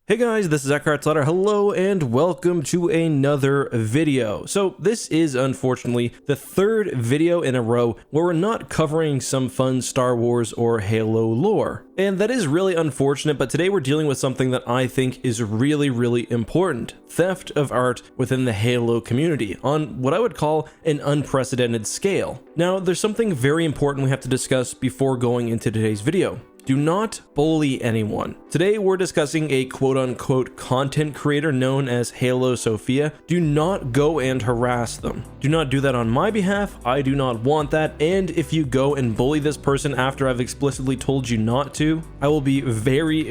Hey guys, this is EckhartsLadder. Hello and welcome to another video. So this is unfortunately the third video in a row where we're not covering some fun Star Wars or Halo lore. And that is really unfortunate, but today we're dealing with something that I think is really important. Theft of art within the Halo community on what I would call an unprecedented scale. Now, there's something very important we have to discuss before going into today's video. Do not bully anyone. Today we're discussing a quote-unquote content creator known as Halo Sophia. Do not go and harass them. Do not do that on my behalf. I do not want that. And if you go and bully this person after I've explicitly told you not to, I will be very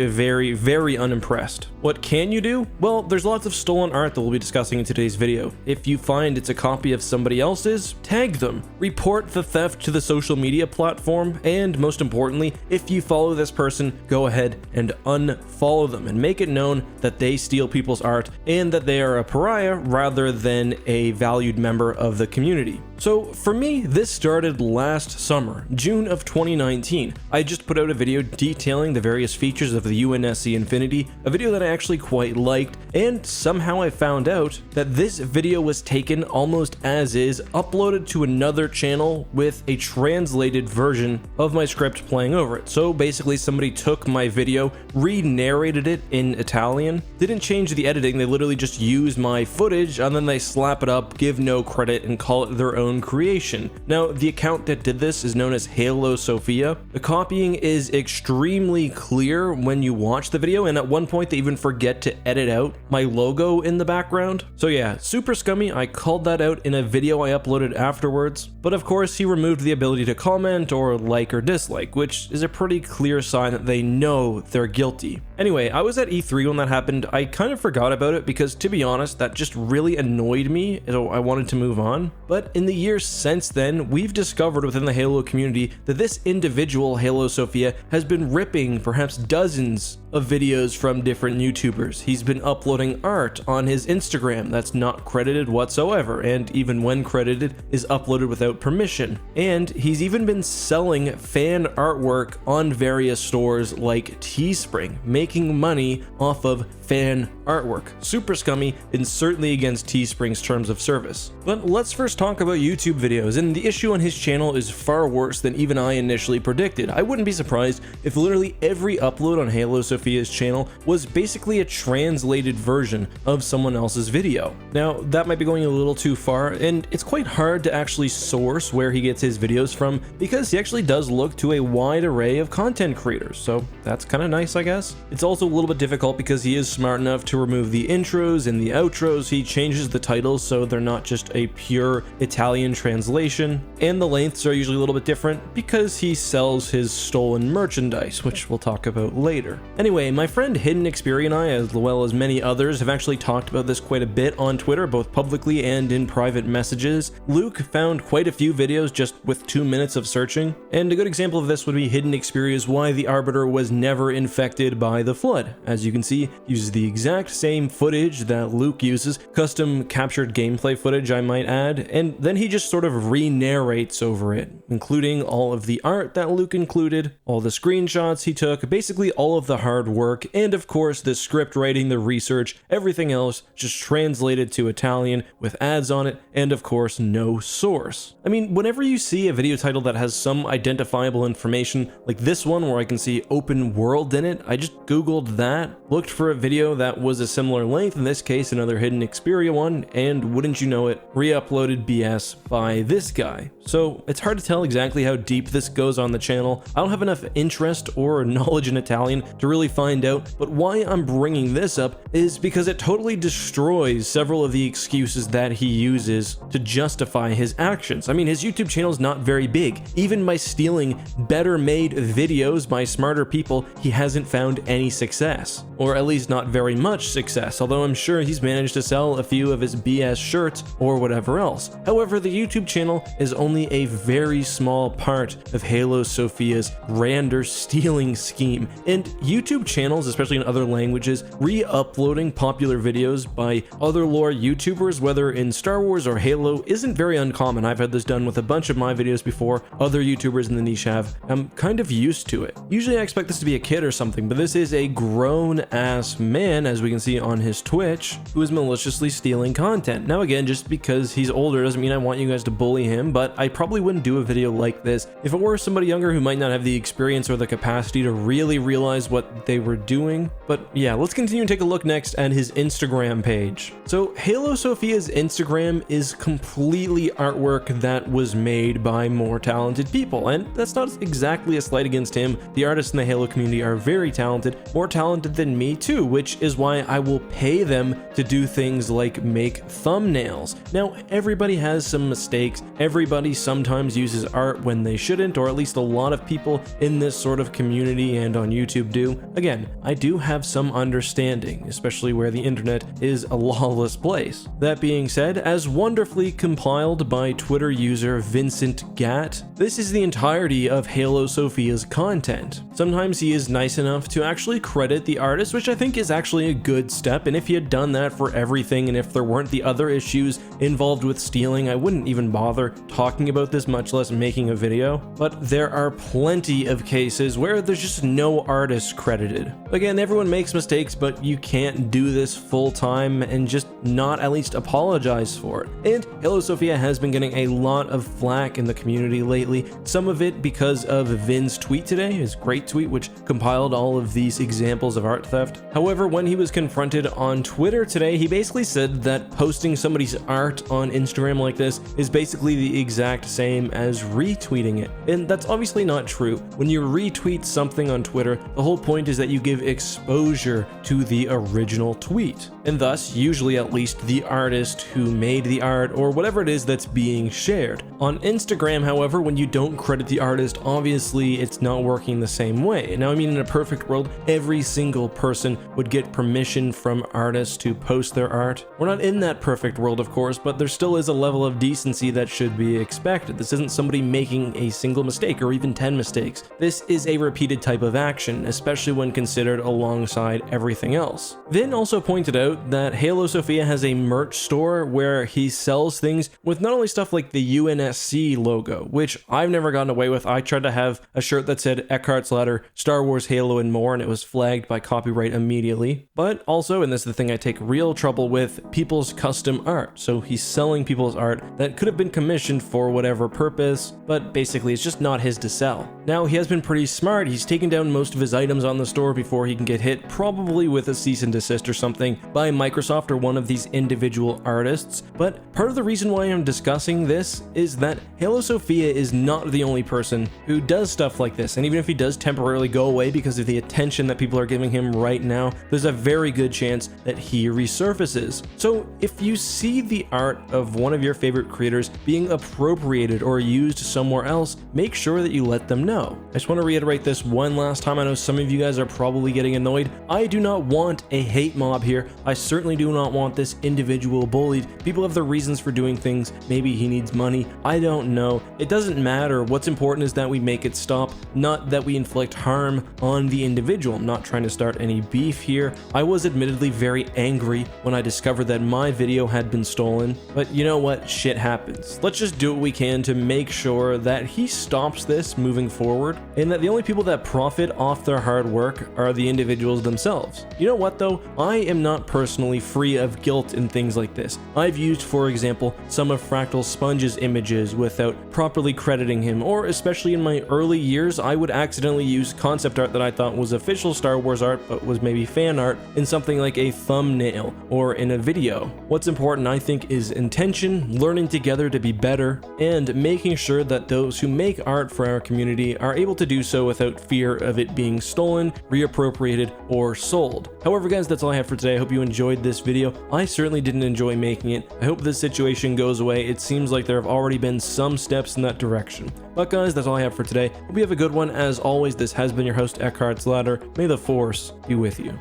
unimpressed. What can you do? Well, there's lots of stolen art that we'll be discussing in today's video. If you find it's a copy of somebody else's, tag them. Report the theft to the social media platform. And most importantly, if you follow this person, go ahead and unfollow them and make it known that they steal people's art and that they are a pariah rather than a valued member of the community. So for me, this started last summer, June of 2019. I just put out a video detailing the various features of the UNSC Infinity, a video that I actually quite liked, and somehow I found out that this video was taken almost as is, uploaded to another channel with a translated version of my script playing over it. So basically somebody took my video, re-narrated it in Italian, didn't change the editing, they literally just used my footage and then they slap it up, give no credit, and call it their own creation. Now, the account that did this is known as Halo Sophia. The copying is extremely clear when you watch the video, and at one point they even forget to edit out my logo in the background. So yeah, super scummy. I called that out in a video I uploaded afterwards, but of course he removed the ability to comment or like or dislike, which is a pretty clear sign that they know they're guilty. Anyway, I was at E3 when that happened. I kind of forgot about it because, to be honest, that just really annoyed me, so I wanted to move on. But in the years since then, we've discovered within the Halo community that this individual, Halo Sophia, has been ripping perhaps dozens of videos from different YouTubers. He's been uploading art on his Instagram that's not credited whatsoever, and even when credited, is uploaded without permission. And he's even been selling fan artwork on various stores like Teespring, making money off of fan artwork. Super scummy and certainly against Teespring's terms of service. But let's first talk about YouTube videos, and the issue on his channel is far worse than even I initially predicted. I wouldn't be surprised if literally every upload on Halo Sophia's channel was basically a translated version of someone else's video. Now, that might be going a little too far, and it's quite hard to actually source where he gets his videos from because he actually does look to a wide array of content creators, so that's kind of nice, I guess. It's also a little bit difficult because he is smart enough to remove the intros and the outros. He changes the titles so they're not just a pure Italian translation, and the lengths are usually a little bit different because he sells his stolen merchandise, which we'll talk about later. Anyway, my friend Hidden Xperia and I, as well as many others, have actually talked about this quite a bit on Twitter, both publicly and in private messages. Luke found quite a few videos just with 2 minutes of searching, and a good example of this would be Hidden Xperia's Why the Arbiter Was Never Infected by the Flood. As you can see, uses the exact same footage that Luke uses, custom captured gameplay footage I might add, and then he just sort of re-narrates over it, including all of the art that Luke included, all the screenshots he took, basically all of the hard work, and of course the script writing, the research, everything else just translated to Italian with ads on it, and of course no source. I mean, whenever you see a video title that has some identifiable information, like this one where I can see open world in it, I just googled that, looked for a video that was a similar length, in this case another Hidden Xperia one, and wouldn't you know it, re-uploaded BS by this guy. So it's hard to tell exactly how deep this goes on the channel. I don't have enough interest or knowledge in Italian to really find out, but why I'm bringing this up is because it totally destroys several of the excuses that he uses to justify his actions. I mean, his YouTube channel is not very big. Even by stealing better made videos by smarter people, he hasn't found any success, or at least not very much success, although I'm sure he's managed to sell a few of his BS shirts or whatever else. However, the YouTube channel is only a very small part of Halo Sophia's grander stealing scheme. And YouTube channels, especially in other languages, re-uploading popular videos by other lore YouTubers, whether in Star Wars or Halo, isn't very uncommon. I've had this done with a bunch of my videos before, other YouTubers in the niche have. I'm kind of used to it. Usually I expect this to be a kid or something, but this is a grown-ass man, as we can see on his Twitch, who is maliciously stealing content. Now again, just because he's older doesn't mean I want you guys to bully him, but I probably wouldn't do a video like this if it were somebody younger who might not have the experience or the capacity to really realize what they were doing. But yeah, let's continue and take a look next at his Instagram page. So Halo Sophia's Instagram is completely artwork that was made by more talented people, and that's not exactly a slight against him. The artists in the Halo community are very talented, more talented than me too, which is why I will pay them to do things like make thumbnails. Now, everybody has some mistakes. Everybody sometimes uses art when they shouldn't, or at least a lot of people in this sort of community and on YouTube do. Again, I do have some understanding, especially where the internet is a lawless place. That being said, as wonderfully compiled by Twitter user Vincent Gatt, this is the entirety of Halo Sophia's content. Sometimes he is nice enough to actually credit the artist, which I think is actually a good step, and if he had done that for everything and if there weren't the other issues involved with stealing, I wouldn't even bother talking about this, much less making a video. But there are plenty of cases where there's just no artist credited. Again, everyone makes mistakes, but you can't do this full time and just not at least apologize for it. And Halo Sophia has been getting a lot of flack in the community lately, some of it because of Vin's tweet today, his great tweet, which compiled all of these examples of art theft. However, when he was confronted on Twitter today, he basically said that posting somebody's art on Instagram like this is basically the exact same as retweeting it. And that's obviously not true. When you retweet something on Twitter, the whole point is that you give exposure to the original tweet, and thus usually at least the artist who made the art or whatever it is that's being shared. On Instagram, however, when you don't credit the artist, obviously it's not working the same way. Now, I mean, in a perfect world, every single person would get permission from artists to post their art. We're not in that perfect world, of course, but there still is a level of decency that should be expected. This isn't somebody making a single mistake or even 10 mistakes. This is a repeated type of action, especially when considered alongside everything else. Vin also pointed out that Halo Sophia has a merch store where he sells things with not only stuff like the UNSC logo, which I've never gotten away with. I tried to have a shirt that said EckhartsLadder, Star Wars, Halo, and more, and it was flagged by copyright immediately. But also, and this is the thing I take real trouble with, people's custom art. So he's selling people's art that could have been commissioned for whatever purpose, but basically it's just not his to sell. Now, he has been pretty smart. He's taken down most of his items on the store before he can get hit, probably with a cease and desist or something by Microsoft or one of these individual artists. But part of the reason why I'm discussing this is that Halo Sophia is not the only person who does stuff like this, and even if he does temporarily go away because of the attention that people are giving him right now, there's a very good chance that he resurfaces. So if you see the art of one of your favorite creators being appropriated or used somewhere else, make sure that you let them know. I just want to reiterate this one last time. I know some of you guys are probably getting annoyed. I do not want a hate mob here. I certainly do not want this individual bullied. People have their reasons for doing things. Maybe he needs money. I don't know. It doesn't matter. What's important is that we make it stop, not that we inflict harm on the individual. I'm not trying to start any beef here. I was admittedly very angry when I discovered that my video had been stolen, but you know what? Shit happens. Let's just do what we can to make sure that he stops this moving forward, and that the only people that profit off their hard work are the individuals themselves. You know what though? I am not personally free of guilt in things like this. I've used, for example, some of Fractal Sponge's images without properly crediting him, or especially in my early years, I would accidentally use concept art that I thought was official Star Wars art but was maybe fan art in something like a thumbnail or in a video. What's important, I think, is intention, learning together to be better, and making sure that those who make art for our community are able to do so without fear of it being stolen, reappropriated, or sold. However, guys, that's all I have for today. I hope you enjoyed this video. I certainly didn't enjoy making it. I hope this situation goes away. It seems like there have already been some steps in that direction. But guys, that's all I have for today. Hope you have a good one. As always, this has been your host, EckhartsLadder. May the Force be with you.